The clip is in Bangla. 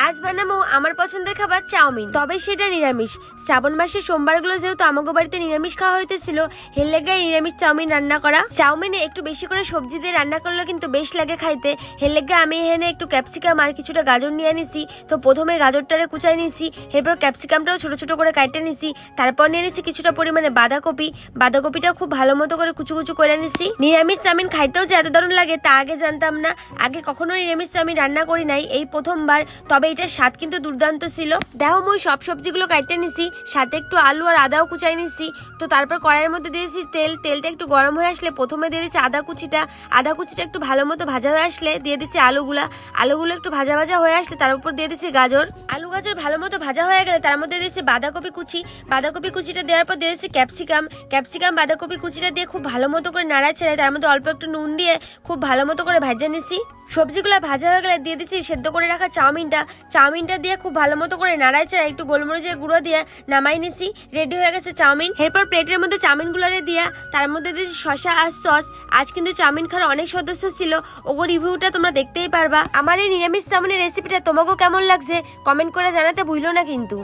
আজ বানাবো আমার পছন্দের খাবার চাউমিন, তবে সেটা নিরামিষ। শ্রাবণ মাসের সোমবারগুলো যেহেতু আমাগো বাড়িতে নিরামিষ খাওয়া হইতেছিল, হের লেগে নিরামিষ চাউমিন রান্না করা। চাউমিনে একটু বেশি করে সবজি দিয়ে রান্না করলে কিন্তু বেশ লাগে খাইতে। হের লেগে আমি এখানে একটু ক্যাপসিকাম আর কিছুটা গাজর নিয়ে নিছি। তো প্রথমে গাজরটারে কুচাই নিছি, এরপর ক্যাপসিকামটাও ছোট ছোট করে কাটতে নিছি। তারপর নিয়ে নিছি কিছুটা পরিমাণে বাঁধাকপি, বাঁধাকপিটাও খুব ভালো মতো করে কুচু কুচু করে নিছি। নিরামিষ চাউমিন খাইতেও যে এত দারুণ লাগে তা আগে জানতাম না। আগে কখনো নিরামিষ চাউমিন রান্না করি নাই, এই প্রথমবার। তবে এটার স্বাদ কিন্তু দুর্দান্ত ছিল। দেখো মুই সব সবজিগুলো কাটতে নিছি, সাথে একটু আলু আর আদাও কুচাই নিছি। তো তারপর কড়াইয়ের মধ্যে দিয়েছি তেল, তেলটা একটু গরম হয়ে আসলে প্রথমে দিয়ে দিচ্ছি আদা কুচিটা একটু ভালো মতো ভাজা হয়ে আসলে দিয়ে দিচ্ছি আলুগুলো একটু ভাজা ভাজা হয়ে আসলে তার উপর দিয়ে দিচ্ছি গাজর। আলু গাজর ভালো মতো ভাজা হয়ে গেলে তার মধ্যে দিয়েছি বাঁধাকপি কুচিটা দেওয়ার পর দিয়ে দিচ্ছি ক্যাপসিকাম বাঁধাকপি কুচিটা দিয়ে খুব ভালো মতো করে নাড়াচাড়াই তার মধ্যে অল্প একটু নুন দিয়ে খুব ভালো মতো করে ভাজা নিছি। সবজিগুলো ভাজা হয়ে গেলে দিয়ে দিচ্ছি সেদ্ধ করে রাখা চাউমিনটা দিয়ে খুব ভালো মতো করে নাড়াচাড়া একটু গোলমরিচের গুঁড়ো দিয়ে নামাই নিছি। রেডি হয়ে গেছে চাউমিন। এরপর প্লেটের মধ্যে চাউমিনগুলো দিয়ে তার মধ্যে দিয়েছি শসা আর সস। আজ কিন্তু চাউমিন খাওয়ার অনেক সদস্য ছিল, ওগো রিভিউটা তোমরা দেখতেই পারবা। আমার এই নিরামিষ চাউমিনের রেসিপিটা তোমাকেও কেমন লাগছে কমেন্ট করে জানাতে ভুলো না কিন্তু।